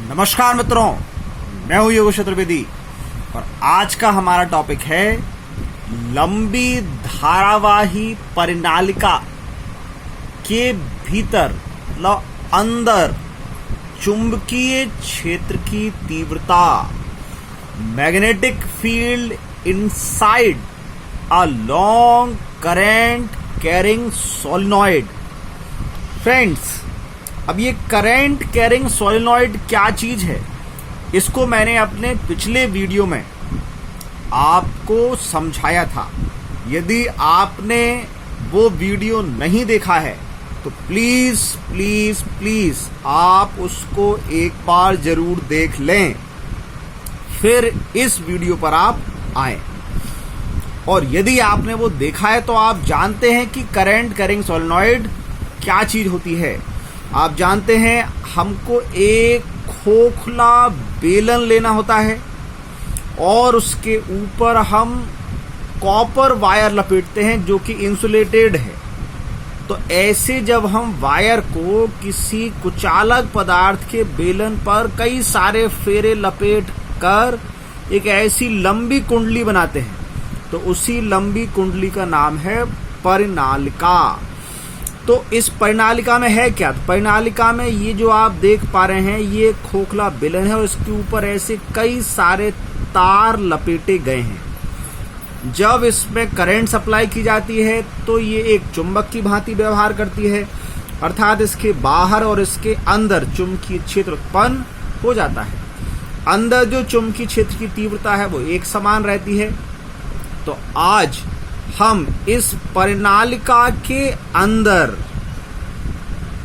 नमस्कार मित्रों, मैं हूं योगेश चतुर्वेदी और आज का हमारा टॉपिक है लंबी धारावाही परिनालिका के भीतर मतलब अंदर चुंबकीय क्षेत्र की तीव्रता, magnetic field inside a long current carrying solenoid. Friends, अब ये करंट कैरिंग सोलेनॉइड क्या चीज है, इसको मैंने अपने पिछले वीडियो में आपको समझाया था। यदि आपने वो वीडियो नहीं देखा है तो प्लीज प्लीज प्लीज आप उसको एक बार जरूर देख लें, फिर इस वीडियो पर आप आए। और यदि आपने वो देखा है तो आप जानते हैं कि करंट कैरिंग सोलेनॉइड क्या चीज होती है। आप जानते हैं हमको एक खोखला बेलन लेना होता है और उसके ऊपर हम कॉपर वायर लपेटते हैं जो कि इंसुलेटेड है। तो ऐसे जब हम वायर को किसी कुचालक पदार्थ के बेलन पर कई सारे फेरे लपेट कर एक ऐसी लंबी कुंडली बनाते हैं तो उसी लंबी कुंडली का नाम है परिनालिका। तो इस परिनालिका में है क्या? तो परिनालिका में ये जो आप देख पा रहे हैं ये खोखला बेलन है और इसके ऊपर ऐसे कई सारे तार लपेटे गए हैं। जब इसमें करंट सप्लाई की जाती है तो ये एक चुंबक की भांति व्यवहार करती है, अर्थात इसके बाहर और इसके अंदर चुंबकीय क्षेत्र उत्पन्न हो जाता है। अंदर जो चुंबकीय क्षेत्र की तीव्रता है वो एक समान रहती है। तो आज हम इस परिनालिका के अंदर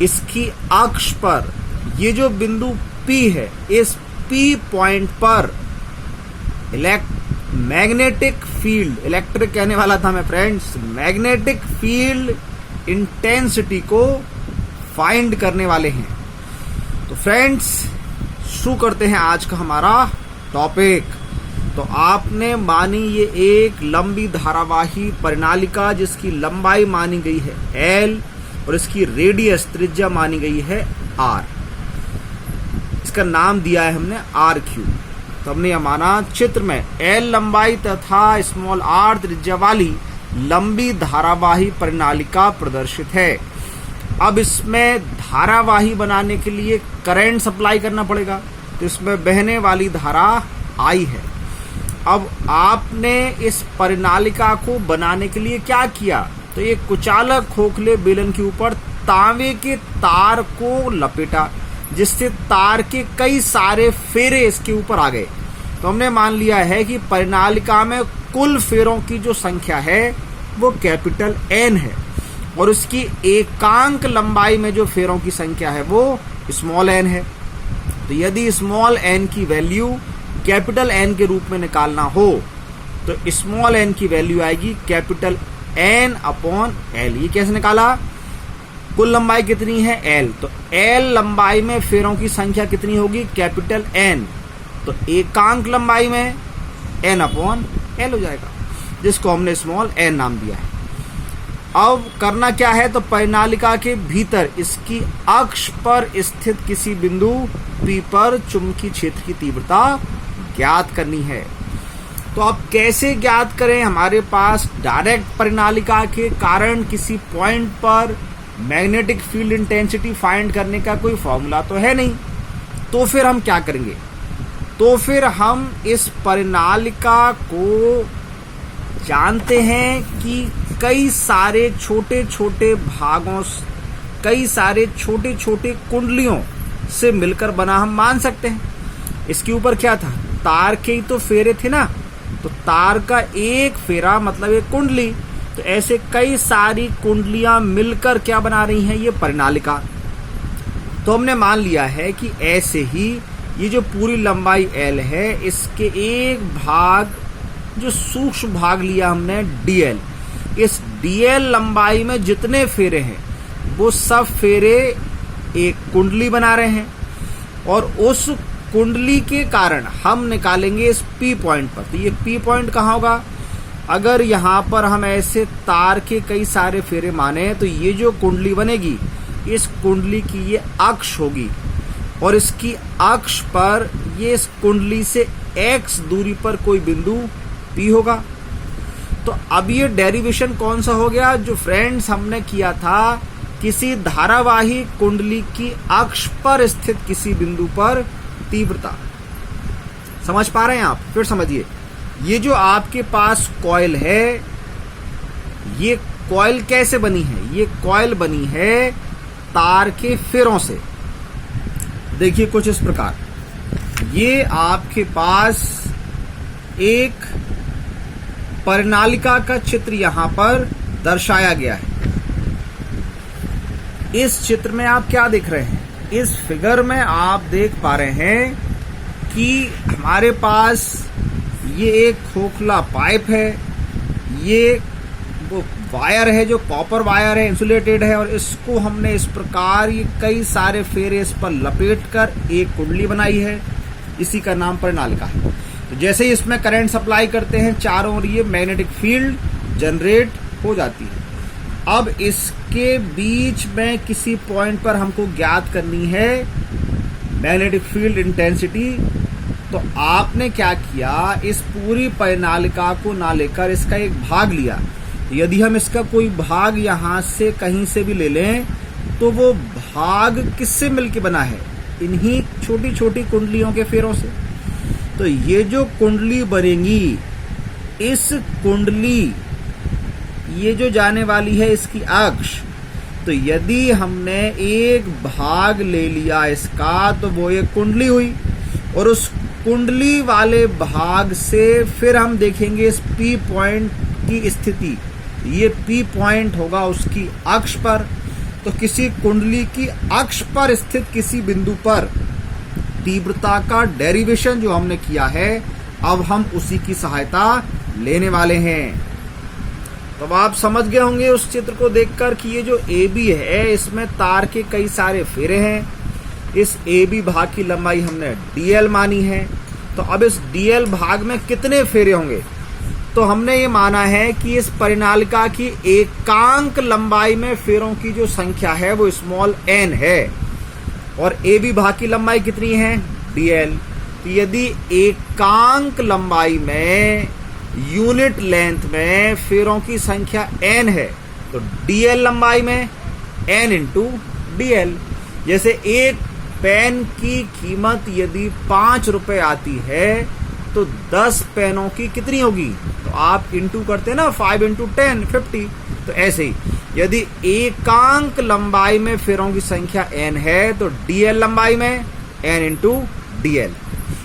इसकी अक्ष पर ये जो बिंदु P है, इस P पॉइंट पर मैग्नेटिक फील्ड, इलेक्ट्रिक कहने वाला था मैं फ्रेंड्स, मैग्नेटिक फील्ड इंटेंसिटी को फाइंड करने वाले हैं। तो फ्रेंड्स, शुरू करते हैं आज का हमारा टॉपिक। तो आपने मानी ये एक लंबी धारावाही परिनालिका जिसकी लंबाई मानी गई है L और इसकी रेडियस त्रिज्या मानी गई है R। इसका नाम दिया है हमने RQ। तो हमने यह माना चित्र में L लंबाई तथा स्मॉल r त्रिज्या वाली लंबी धारावाही परिनालिका प्रदर्शित है। अब इसमें धारावाही बनाने के लिए करंट सप्लाई करना पड़ेगा, तो इसमें बहने वाली धारा I है। अब आपने इस परिनालिका को बनाने के लिए क्या किया, तो एक कुचालक खोखले बेलन के ऊपर तांबे के तार को लपेटा जिससे तार के कई सारे फेरे इसके ऊपर आ गए। तो हमने मान लिया है कि परिनालिका में कुल फेरों की जो संख्या है वो कैपिटल N है और उसकी एकांक लंबाई में जो फेरों की संख्या है वो स्मॉल n है। तो यदि स्मॉल n की वैल्यू कैपिटल N के रूप में निकालना हो तो स्मॉल n की वैल्यू आएगी कैपिटल N अपॉन L। ये कैसे निकाला? कुल लंबाई कितनी है L, तो L लंबाई में फेरों की संख्या कितनी होगी? Capital N। तो एकांक लंबाई में N अपॉन L हो जाएगा, जिसको हमने स्मॉल n नाम दिया है। अब करना क्या है, तो परिनालिका के भीतर इसकी अक्ष पर स्थित किसी बिंदु P पर चुंबकीय क्षेत्र की तीव्रता ज्ञात करनी है। तो अब कैसे ज्ञात करें? हमारे पास डायरेक्ट परिनालिका के कारण किसी पॉइंट पर मैग्नेटिक फील्ड इंटेंसिटी फाइंड करने का कोई फॉर्मूला तो है नहीं। तो फिर हम क्या करेंगे? तो फिर हम इस परिनालिका को जानते हैं कि कई सारे छोटे छोटे भागों, कई सारे छोटे छोटे कुंडलियों से मिलकर बना हम मान सकते हैं। इसके ऊपर क्या था? तार के ही तो फेरे थे ना, तो तार का एक फेरा मतलब एक कुंडली। तो ऐसे कई सारी कुंडलियां मिलकर क्या बना रही हैं? ये परिनालिका। तो हमने मान लिया है कि ऐसे ही ये जो पूरी लंबाई L है, इसके एक भाग जो सूक्ष्म भाग लिया हमने DL, इस DL लंबाई में जितने फेरे हैं वो सब फेरे एक कुंडली बना रहे हैं और उस कुंडली के कारण हम निकालेंगे इस P पॉइंट पर। तो ये P पॉइंट कहाँ होगा? अगर यहाँ पर हम ऐसे तार के कई सारे फेरे माने तो ये जो कुंडली बनेगी, इस कुंडली की ये अक्ष होगी और इसकी अक्ष पर ये इस कुंडली से x दूरी पर कोई बिंदु P होगा। तो अब ये डेरिवेशन कौन सा हो गया, जो फ्रेंड्स हमने किया था किसी धारावाही कुंडली की अक्ष पर स्थित किसी बिंदु पर तीव्रता। समझ पा रहे हैं आप? फिर समझिए, ये जो आपके पास कॉइल है, ये कॉइल कैसे बनी है? ये कॉइल बनी है तार के फेरों से। देखिए कुछ इस प्रकार, ये आपके पास एक परिनालिका का चित्र यहां पर दर्शाया गया है। इस चित्र में आप क्या देख रहे हैं? इस फिगर में आप देख पा रहे हैं कि हमारे पास ये एक खोखला पाइप है, ये वो वायर है जो कॉपर वायर है, इंसुलेटेड है, और इसको हमने इस प्रकार ये कई सारे फेरे इस पर लपेट कर एक कुंडली बनाई है। इसी का नाम परिनालिका है। तो जैसे ही इसमें करंट सप्लाई करते हैं, चारों ओर ये मैग्नेटिक फील्ड जनरेट हो जाती है। अब इसके बीच में किसी पॉइंट पर हमको ज्ञात करनी है मैग्नेटिक फील्ड इंटेंसिटी। तो आपने क्या किया, इस पूरी परिनालिका को ना लेकर इसका एक भाग लिया। यदि हम इसका कोई भाग यहां से कहीं से भी ले लें, तो वो भाग किससे मिलके बना है? इन्हीं छोटी छोटी कुंडलियों के फेरों से। तो ये जो कुंडली बनेगी, इस कुंडली ये जो जाने वाली है इसकी अक्ष, तो यदि हमने एक भाग ले लिया इसका, तो वो एक कुंडली हुई। और उस कुंडली वाले भाग से फिर हम देखेंगे इस P पॉइंट की स्थिति। ये P पॉइंट होगा उसकी अक्ष पर। तो किसी कुंडली की अक्ष पर स्थित किसी बिंदु पर तीव्रता का डेरिवेशन जो हमने किया है, अब हम उसी की सहायता लेने वाले हैं। तो आप समझ गए होंगे उस चित्र को देखकर कि ये जो AB है, इसमें तार के कई सारे फेरे हैं। इस AB भाग की लंबाई हमने DL मानी है। तो अब इस DL भाग में कितने फेरे होंगे? तो हमने ये माना है कि इस परिनालिका की एकांक लंबाई में फेरों की जो संख्या है वो स्मॉल n है। और AB भाग की लंबाई कितनी है? DL। तो यदि एकांक लंबाई में, यूनिट लेंथ में फेरों की संख्या n है, तो DL लंबाई में n इंटू DL। जैसे एक पेन की कीमत यदि 5 रुपए आती है, तो 10 पेनों की कितनी होगी? तो आप इंटू करते हैं ना, 5 इंटू 10 50। तो ऐसे ही यदि एकांक लंबाई में फेरों की संख्या n है, तो DL लंबाई में n इंटू DL।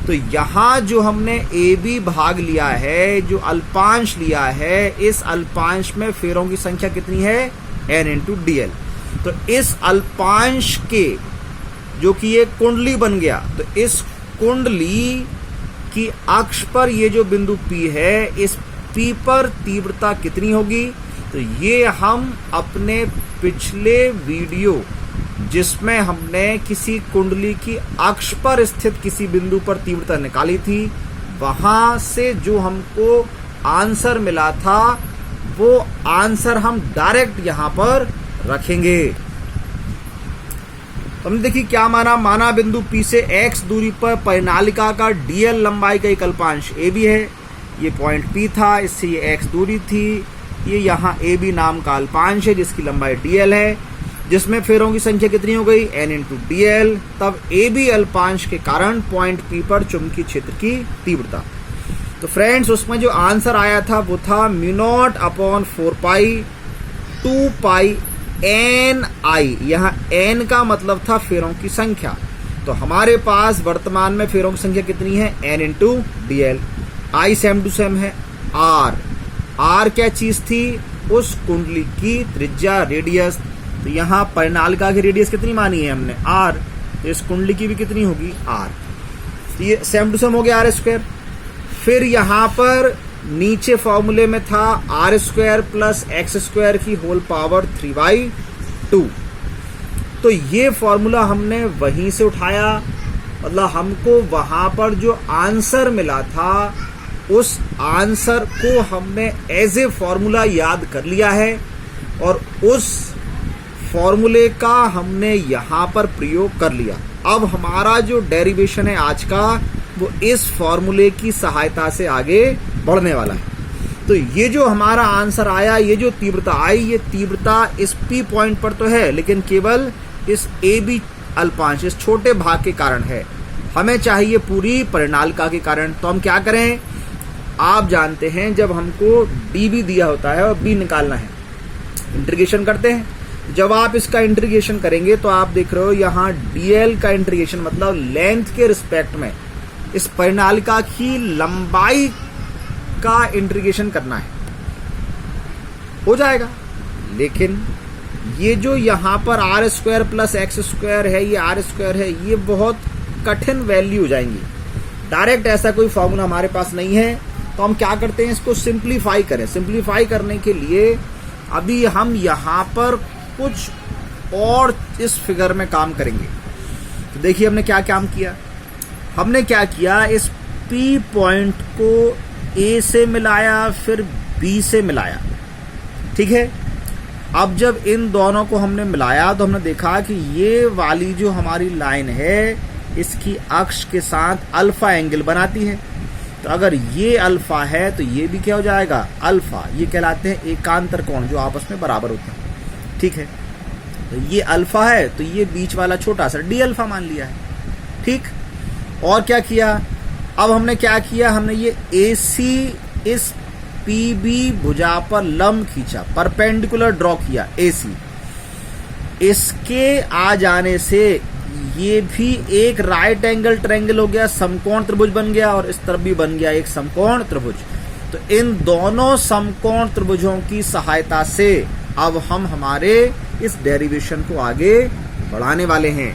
तो यहाँ जो हमने AB भाग लिया है, जो अल्पांश लिया है, इस अल्पांश में फेरों की संख्या कितनी है? n into DL। तो इस अल्पांश के, जो कि ये कुंडली बन गया, तो इस कुंडली की अक्ष पर ये जो बिंदु P है, इस P पर तीव्रता कितनी होगी? तो ये हम अपने पिछले वीडियो, जिसमें हमने किसी कुंडली की अक्ष पर स्थित किसी बिंदु पर तीव्रता निकाली थी, वहां से जो हमको आंसर मिला था, वो आंसर हम डायरेक्ट यहां पर रखेंगे। हमने देखिए क्या माना बिंदु P से x दूरी पर परिनालिका का DL लंबाई का एक अल्पांश AB है। ये पॉइंट P था, इससे ये x दूरी थी। ये यहाँ AB नाम का अल्पांश है जिसकी लंबाई DL है, जिसमें फेरों की संख्या कितनी हो गई? n into DL। तब AB अल्पांश के कारण पॉइंट P पर चुंबकीय क्षेत्र की तीव्रता। तो फ्रेंड्स, उसमें जो आंसर आया था वो था μ0/4π 2π NI। यहाँ n का मतलब था फेरों की संख्या। तो हमारे पास वर्तमान में फेरों की संख्या कितनी है? n into DL। I same to same है R। R क्या चीज थी? उस कुंडली की त्रिज्या, रेडियस। तो यहाँ परिनालिका की रेडियस कितनी मानी है हमने? R। तो इस कुंडली की भी कितनी होगी? R। तो ये सेम टू सेम हो गया R²। फिर यहाँ पर नीचे फॉर्मूले में था R² प्लस x² की होल पावर 3/2। तो ये फॉर्मूला हमने वहीं से उठाया, मतलब हमको वहां पर जो आंसर मिला था, उस आंसर को हमने एज ए फॉर्मूला याद कर लिया है, और उस फॉर्मूले का हमने यहां पर प्रयोग कर लिया। अब हमारा जो डेरिवेशन है आज का वो इस फॉर्मूले की सहायता से आगे बढ़ने वाला है। तो ये जो हमारा आंसर आया, ये जो तीव्रता आई, ये तीव्रता इस P पॉइंट पर तो है लेकिन केवल इस AB अल्पांश, इस छोटे भाग के कारण है। हमें चाहिए पूरी परिणालिका के कारण। तो हम क्या करें, आप जानते हैं जब हमको dB दिया होता है और B निकालना है, इंटीग्रेशन करते हैं। जब आप इसका इंटीग्रेशन करेंगे तो आप देख रहे हो यहाँ dl का इंटीग्रेशन मतलब लेंथ के रिस्पेक्ट में इस परिणालिका की लंबाई का इंटीग्रेशन करना है, हो जाएगा। लेकिन ये जो यहाँ पर R square plus X square है, ये आर स्क्वायर है, ये बहुत कठिन वैल्यू हो जाएंगी। डायरेक्ट ऐसा कोई फॉर्मूला हमारे पास नहीं है, तो हम क्या करते हैं, इसको सिंप्लीफाई करें। सिंप्लीफाई करने के लिए अभी हम यहाँ पर कुछ और इस फिगर में काम करेंगे। तो देखिए हमने क्या काम किया, हमने क्या किया, इस P पॉइंट को A से मिलाया, फिर B से मिलाया, ठीक है। अब जब इन दोनों को हमने मिलाया तो हमने देखा कि ये वाली जो हमारी लाइन है इसकी अक्ष के साथ अल्फा एंगल बनाती है। तो अगर ये अल्फा है तो ये भी क्या हो जाएगा, अल्फा। ये कहलाते हैं एकांतर कोण जो आपस में बराबर होते हैं, ठीक है। तो ये अल्फा है तो ये बीच वाला छोटा सा डी अल्फा मान लिया है, ठीक। और क्या किया, अब हमने क्या किया, हमने ये AC इस PB भुजा पर लंब खींचा, परपेंडिकुलर ड्रॉ किया AC। इसके आ जाने से ये भी एक राइट एंगल ट्रायंगल हो गया, समकोण त्रिभुज बन गया, और इस तरफ भी बन गया एक समकोण त्रिभुज। तो इन दोनों समकोण त्रिभुजों की सहायता से अब हम हमारे इस डेरिवेशन को आगे बढ़ाने वाले हैं।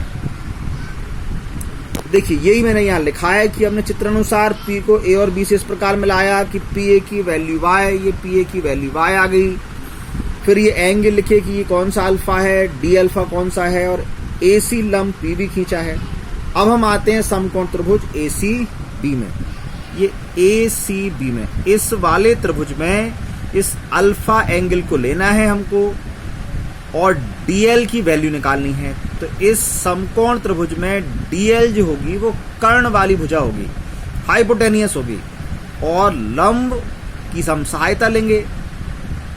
देखिए यही मैंने यहाँ लिखा है कि हमने चित्रानुसार P को A और B से इस प्रकार मिलाया कि PA की वैल्यू Y, ये PA की वैल्यू Y आ गई। फिर ये एंगल लिखे कि ये कौन सा अल्फा है, D अल्फा कौन सा है, और AC लंब PB खींचा है। अब हम आते हैं समकोण त्रिभुज ACB में। ये ACB में इस वाले त्रिभुज में इस अल्फा एंगल को लेना है हमको और DL की वैल्यू निकालनी है। तो इस समकोण त्रिभुज में DL जो होगी वो कर्ण वाली भुजा होगी, हाइपोटेनियस होगी, और लंब की हम सहायता लेंगे।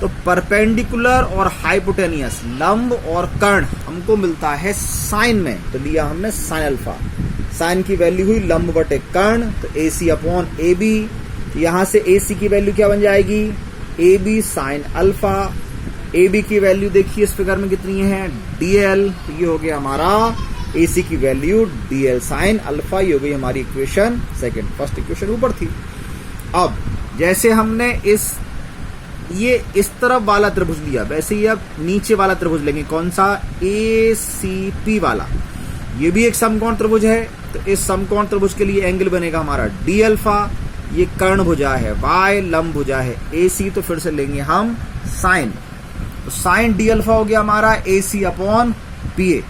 तो परपेंडिकुलर और हाइपोटेनियस, लंब और कर्ण हमको मिलता है साइन में, तो लिया हमने साइन अल्फा। साइन की वैल्यू हुई लंब बटे कर्ण, तो AC अपॉन AB। यहां से AC की वैल्यू क्या बन जाएगी, AB साइन अल्फा। AB की वैल्यू देखिए इस फिगर में कितनी है, DL। तो ये हो गया हमारा AC की वैल्यू DL साइन अल्फा। ये हो गई हमारी इक्वेशन सेकंड। फर्स्ट इक्वेशन ऊपर थी। अब जैसे हमने ये इस तरफ वाला त्रिभुज लिया, वैसे ही अब नीचे वाला त्रिभुज लेंगे। कौन सा, ACP वाला। ये भी एक समकोण त्रिभुज है, तो इस समकोण त्रिभुज के लिए एंगल बनेगा हमारा D अल्फा। ये कर्ण भुजा है Y, लंब भुजा है AC, तो फिर से लेंगे हम साइन। तो साइन D अल्फा हो गया हमारा AC अपॉन PA।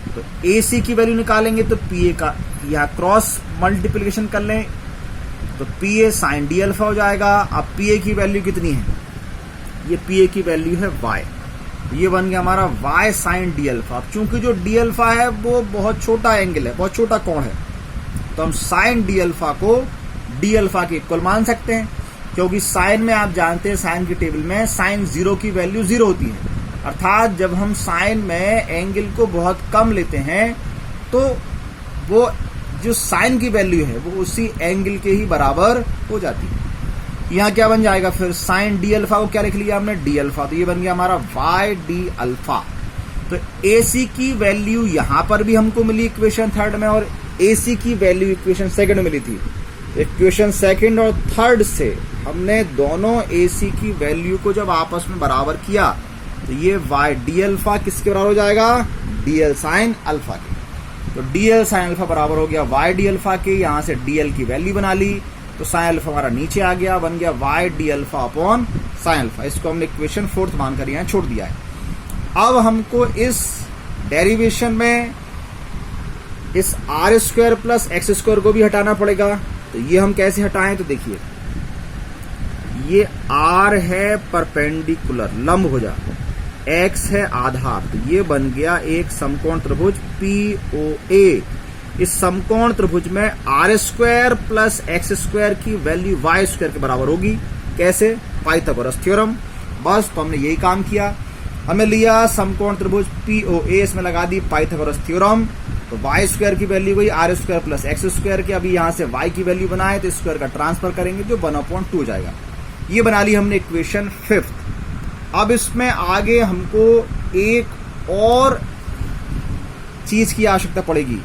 तो AC की वैल्यू निकालेंगे तो PA का यहाँ क्रॉस मल्टीप्लिकेशन कर लें तो PA साइन D अल्फा हो जाएगा। अब PA की वैल्यू कितनी है, ये PA की वैल्यू है Y। ये बन गया हमारा Y साइन D अल्फा। चूंकि जो D अल्फा है वो बहुत छोटा एंगल है, बहुत छोटा कोण है, तो हम साइन D अल्फा को D अल्फा के इक्वल मान सकते हैं, क्योंकि साइन में आप जानते हैं साइन की टेबल में साइन 0 की वैल्यू 0 होती है। अर्थात जब हम साइन में एंगल को बहुत कम लेते हैं तो वो जो साइन की वैल्यू है वो उसी एंगल के ही बराबर हो जाती है। यहाँ क्या बन जाएगा फिर, साइन D अल्फा को क्या लिख लिया हमने, D अल्फा। तो ये बन गया हमारा Y D अल्फा। तो AC की वैल्यू यहाँ पर भी हमको मिली इक्वेशन थर्ड में, और AC की वैल्यू इक्वेशन सेकंड में मिली थी। इक्वेशन सेकंड और थर्ड से हमने दोनों AC की वैल्यू को जब आपस में बराबर किया तो ये Y D अल्फा किसके बराबर हो जाएगा, DL साइन अल्फा के। तो DL साइन अल्फा बराबर हो गया Y D अल्फा के। यहाँ से DL की वैल्यू बना ली तो साइन अल्फा हमारा नीचे आ गया, बन गया Y D alpha upon sine alpha. इसको हमने इक्वेशन फोर्थ मानकर यहाँ छोड़ दिया है। अब हमको इस डेरिवेशन में इस R square plus X square को भी हटाना पड़ेगा। तो ये हम कैसे हटाएं, तो देखिए ये R है परपेंडिकुलर लंब भुजा, X है आधार, तो ये बन गया एक समकोण त्रिभुज POA। इस समकोण त्रिभुज में R square plus X square की वैल्यू वाई स्क्वायर के बराबर होगी। कैसे? Pythagoras theorem. बस, तो हमने यही काम किया। हमने लिया समकोण त्रिभुज पीओए, इसमें लगा दी पाइथागोरस थ्योरम, तो वाई स्क्वायर की वैल्यू गई R square plus X square की। अभी यहां से वाई की वैल्यू बनाए तो स्क्वायर का ट्रांसफर करेंगे जो 1/2 हो जाएगा। ये बना ली हमने इक्वेशन 5। अब इसमें आगे हमको एक और चीज की आवश्यकता पड़ेगी,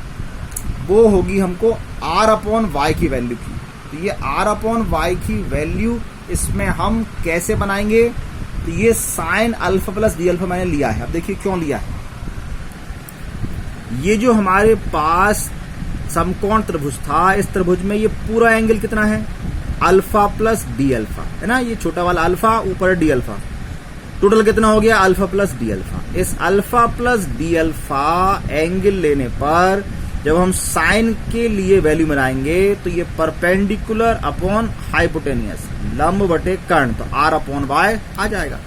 वो होगी हमको r/y की वैल्यू की। तो ये r/y की वैल्यू इसमें हम कैसे बनाएंगे? तो ये sine alpha plus d alpha मैंने लिया है। अब देखिए क्यों लिया है। ये जो हमारे पास समकोण त्रिभुज था, इस त्रिभुज में ये पूरा एंगल कितना है? अल्फा प्लस डी अल्फा, है ना। ये छोटा वाला अल्फा, ऊपर डी अल्फा, टोटल कितना हो गया? Alpha plus d alpha. इस alpha plus d alpha angle लेने पर जब हम साइन के लिए वैल्यू बनाएंगे तो ये परपेंडिकुलर अपॉन हाइपोटेनियस, लंब बटे कर्ण, तो r/y आ जाएगा।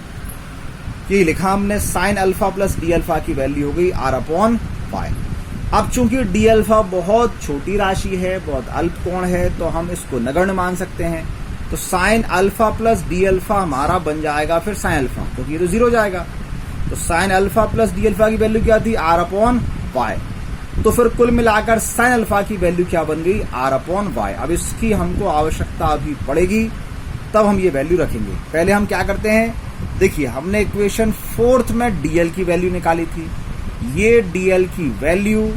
ये लिखा हमने, sine alpha plus d alpha की वैल्यू हो गई r/y। अब चूंकि डी अल्फा बहुत छोटी राशि है, बहुत अल्प कोण है, तो हम इसको नगण्य मान सकते हैं। तो sine alpha plus d alpha हमारा बन जाएगा फिर साइन अल्फा, क्योंकि ये तो 0 जाएगा। तो sine alpha plus d alpha की वैल्यू क्या थी? r/y। तो फिर कुल मिलाकर साइन अल्फा की वैल्यू क्या बन गई? r/y। अब इसकी हमको आवश्यकता अभी पड़ेगी, तब हम ये वैल्यू रखेंगे। पहले हम क्या करते हैं, देखिए हमने इक्वेशन 4 में डीएल की वैल्यू निकाली थी, ये डीएल की वैल्यू,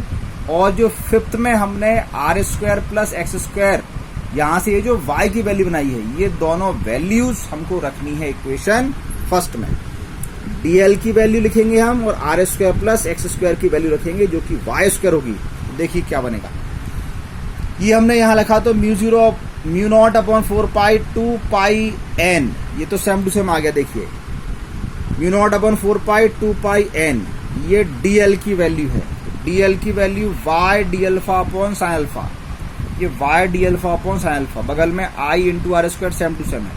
और जो 5th में हमने R square plus X square, यहां से ये जो y की वैल्यू बनाई है, ये दोनों वैल्यूज हमको रखनी है इक्वेशन 1 में। डीएल की वैल्यू लिखेंगे हम और R square plus X square की वैल्यू रखेंगे जो कि वाई स्क्वायर होगी। तो देखिए क्या बनेगा। ये हमने यहां लिखा तो μ0/4 2 पाई n, ये तो सेम टू सेम आ गया। देखिए μ0/4 2 n, ये डीएल की वैल्यू है। डीएल की value y D alpha upon sine alpha, ये y D alpha upon sine alpha, बगल में i into R square same to same है।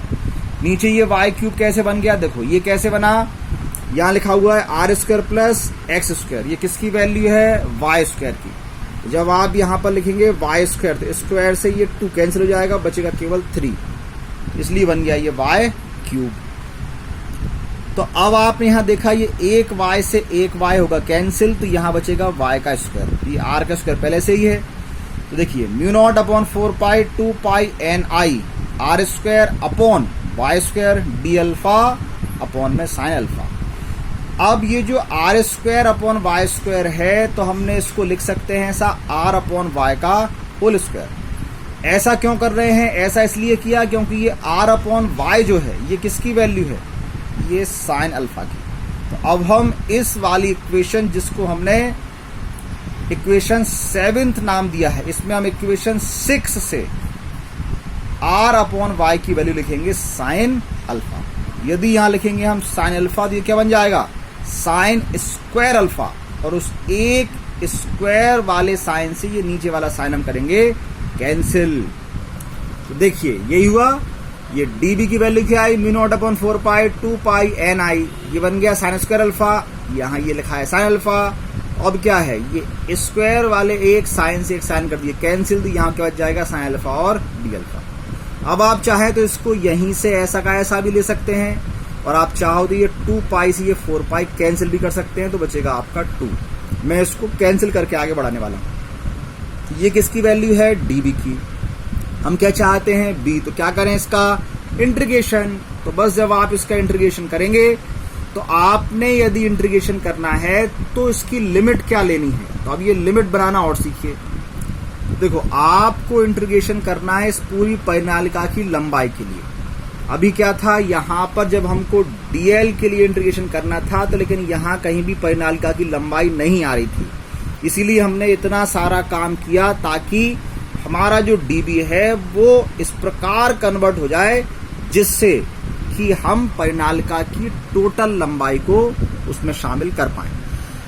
नीचे ये y क्यूब कैसे बन गया? देखो ये कैसे बना, यहाँ लिखा हुआ है R square plus X square, ये किसकी वैल्यू है? वाई स्क्वायर की। जब आप यहाँ पर लिखेंगे वाई स्क्वायर, तो स्क्वायर से ये 2 कैंसिल हो जाएगा, बचेगा केवल 3, इसलिए बन गया ये वाई क्यूब। तो अब आपने यहाँ देखा ये एक वाई से एक वाई होगा कैंसिल, तो यहाँ बचेगा वाई का स्क्वायर, ये आर का स्क्वायर पहले से ही है। तो देखिए μ0/4 2 ni R square upon Y square D alpha upon में साइन अल्फा। अब ये जो R square upon Y square है, तो हमने इसको लिख सकते हैं ऐसा r/y का होल स्क्वायर। ऐसा क्यों कर रहे हैं? ऐसा इसलिए किया क्योंकि ये r/y जो है, ये किसकी वैल्यू है? ये साइन अल्फा की। तो अब हम इस वाली इक्वेशन, जिसको हमने इक्वेशन 7 नाम दिया है, इसमें हम इक्वेशन 6 से r/y की वैल्यू लिखेंगे साइन अल्फा। यदि यहां लिखेंगे हम साइन अल्फा, तो ये क्या बन जाएगा? साइन स्क्वायर अल्फा, और उस एक स्क्वायर वाले साइन से ये नीचे वाला साइन हम करेंगे कैंसिल। तो देखिए यही हुआ। ये डीबी की वैल्यू क्या आई? μ0/4 2 ni, ये बन गया साइन स्क्वायर अल्फा, यहाँ ये लिखा है साइन अल्फा। अब क्या है, ये स्क्वायर वाले एक साइन से एक साइन कर दिए कैंसिल, तो यहाँ क्या बच जाएगा? साइन अल्फा और डी अल्फा। अब आप चाहें तो इसको यहीं से ऐसा का ऐसा भी ले सकते हैं, और आप चाहो तो ये 2 पाई से ये 4 पाई कैंसिल भी कर सकते हैं, तो बचेगा आपका 2। मैं इसको कैंसिल करके आगे बढ़ाने वाला हूं। ये किसकी वैल्यू है? डीबी की। हम क्या चाहते हैं? बी। तो क्या करें इसका? इंटीग्रेशन। तो बस जब आप इसका इंटीग्रेशन करेंगे, तो आपने यदि इंटीग्रेशन करना है तो इसकी लिमिट क्या लेनी है, तो अब ये लिमिट बनाना और सीखिए। देखो आपको इंटीग्रेशन करना है इस पूरी परिनालिका की लंबाई के लिए। अभी क्या था, यहां पर जब हमको डीएल के लिए इंटीग्रेशन करना था, तो लेकिन यहां कहीं भी परिनालिका की लंबाई नहीं आ रही थी, इसीलिए हमने इतना सारा काम किया ताकि हमारा जो डीबी है वो इस प्रकार कन्वर्ट हो जाए जिससे कि हम परिनालिका की टोटल लंबाई को उसमें शामिल कर पाएं।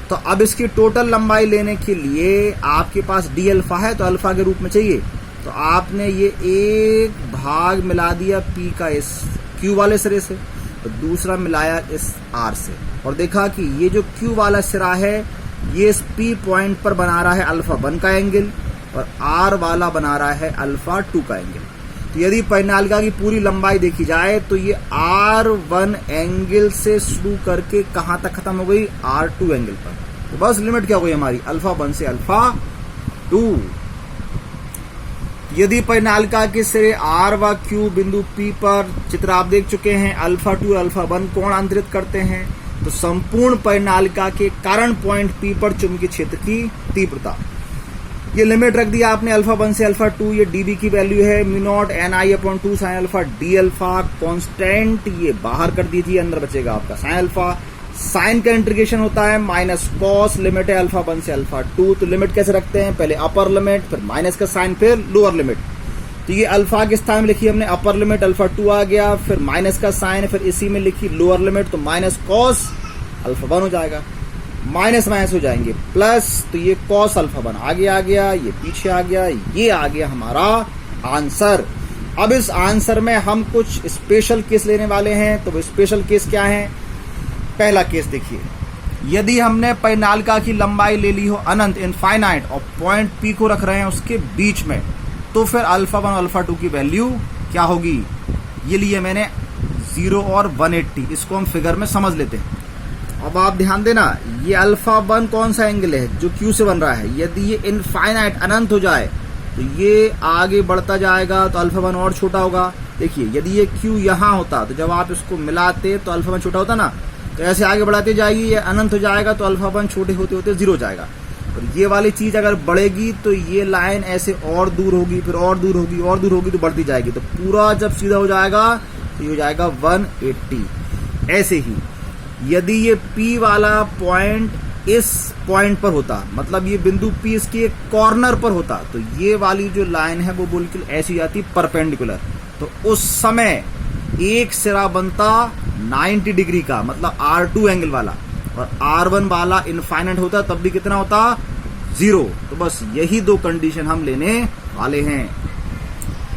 तो अब इसकी टोटल लंबाई लेने के लिए आपके पास डी अल्फा है, तो अल्फा के रूप में चाहिए, तो आपने ये एक भाग मिला दिया पी का इस क्यू वाले सिरे से, तो दूसरा मिलाया इस आर से, और देखा कि ये जो क्यू वाला सिरा है ये इस पी पॉइंट पर बना रहा है अल्फा 1 का एंगल, और R वाला बना रहा है अल्फा 2 का एंगल। तो यदि परिनालिका की पूरी लंबाई देखी जाए तो ये R1 एंगल से शुरू करके कहां तक खत्म हो गई, R2 एंगल पर। तो बस लिमिट क्या हो गई हमारी, अल्फा 1 से अल्फा 2। यदि परिनालिका के सिरे R व Q बिंदु P पर, चित्र आप देख चुके हैं, अल्फा 2 अल्फा 1 कोण अंतरित करते हैं, तो संपूर्ण परिनालिका के कारण पॉइंट P पर चुंबकीय क्षेत्र की तीव्रता, ये लिमिट रख दिया आपने अल्फा 1 से अल्फा 2, ये dB की वैल्यू है μ0 NI/2 sin alpha d alpha, constant ये बाहर कर दीजिए, अंदर बचेगा आपका sin अल्फा। साइन का इंटीग्रेशन होता है माइनस कॉस, लिमिट है अल्फा 1 से अल्फा 2। तो लिमिट कैसे रखते हैं, पहले अपर लिमिट, फिर माइनस का साइन, फिर लोअर लिमिट। तो ये अल्फा के स्थान में लिखी हमने अपर लिमिट अल्फा 2 आ गया, फिर माइनस का साइन, फिर इसी में लिखी लोअर लिमिट, तो माइनस कॉस अल्फा 1 हो जाएगा, माइनस माइनस हो जाएंगे प्लस, तो ये कॉस अल्फा 1 आगे आ गया, ये पीछे आ गया, ये आ गया हमारा आंसर। अब इस आंसर में हम कुछ स्पेशल केस लेने वाले हैं। तो वो स्पेशल केस क्या है, पहला केस देखिए, यदि हमने परिनालिका की लंबाई ले ली हो अनंत इनफाइनाइट और पॉइंट P को रख रहे हैं उसके बीच में, तो फिर अल्फा 1 अल्फा 2 की वैल्यू क्या होगी, ये लिए मैंने 0 और 180, इसको हम फिगर में समझ लेते हैं। अब आप ध्यान देना, ये अल्फा 1 कौन सा एंगल है जो Q से बन रहा है, यदि ये इनफाइनाइट अनंत हो जाए तो ये आगे बढ़ता जाएगा तो अल्फा 1 और छोटा होगा। देखिए यदि ये Q यहाँ होता तो जब आप इसको मिलाते तो अल्फा 1 छोटा होता ना, तो ऐसे आगे बढ़ाते जाएगी, ये अनंत हो जाएगा तो अल्फा 1 छोटे होते होते 0 हो जाएगा। और ये वाली चीज अगर बढ़ेगी तो ये लाइन ऐसे और दूर होगी, फिर और दूर होगी, और दूर होगी, तो बढ़ती जाएगी, तो पूरा जब सीधा हो जाएगा तो ये हो जाएगा 180। ऐसे ही यदि ये P वाला पॉइंट इस पॉइंट पर होता, मतलब ये बिंदु P इसके एक कॉर्नर पर होता, तो ये वाली जो लाइन है वो बिल्कुल ऐसी जाती परपेंडिकुलर, तो उस समय एक सिरा बनता 90 डिग्री का, मतलब R2 एंगल वाला, और R1 वाला इनफाइनाइट होता तब भी कितना होता, 0। तो बस यही दो कंडीशन हम लेने वाले हैं।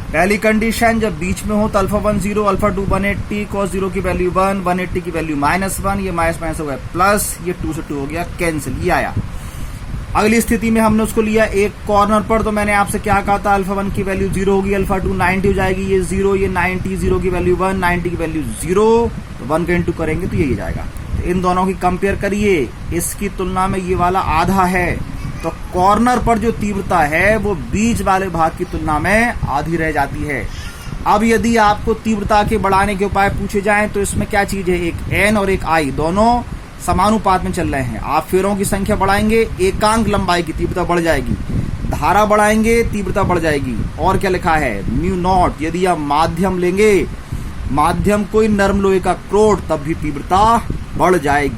पहली कंडीशन, जब बीच में हो तो अल्फा 1 0 अल्फा 2 180, cos 0 की वैल्यू 1, 180 की वैल्यू -1, ये माइनस माइनस हो गया प्लस, ये 2 से 2 हो गया कैंसिल, ये आया। अगली स्थिति में हमने उसको लिया एक कॉर्नर पर, तो मैंने आपसे क्या कहा था, अल्फा 1 की वैल्यू 0 होगी, अल्फा 2 90 हो जाएगी, ये 0, ये 90, 0 की वैल्यू 1, 90 की वैल्यू 0, तो 1 का इंटू करेंगे तो यही जाएगा। तो इन दोनों की कंपेयर करिए, इसकी तुलना में ये वाला आधा है, तो कॉर्नर पर जो तीव्रता है वो बीच वाले भाग की तुलना में आधी रह जाती है। अब यदि आपको तीव्रता के बढ़ाने के उपाय पूछे जाएं तो इसमें क्या चीज है, एक n और एक i दोनों समानुपात में चल रहे हैं। आप फेरों की संख्या बढ़ाएंगे, एकांक लंबाई की तीव्रता बढ़ जाएगी, धारा बढ़ाएंगे तीव्रता बढ़ जाएगी। और क्या लिखा है, μ0, यदि आप माध्यम लेंगे, माध्यम कोई नरम लोहे का क्रोड, तब भी तीव्रता बढ़ जाएगी।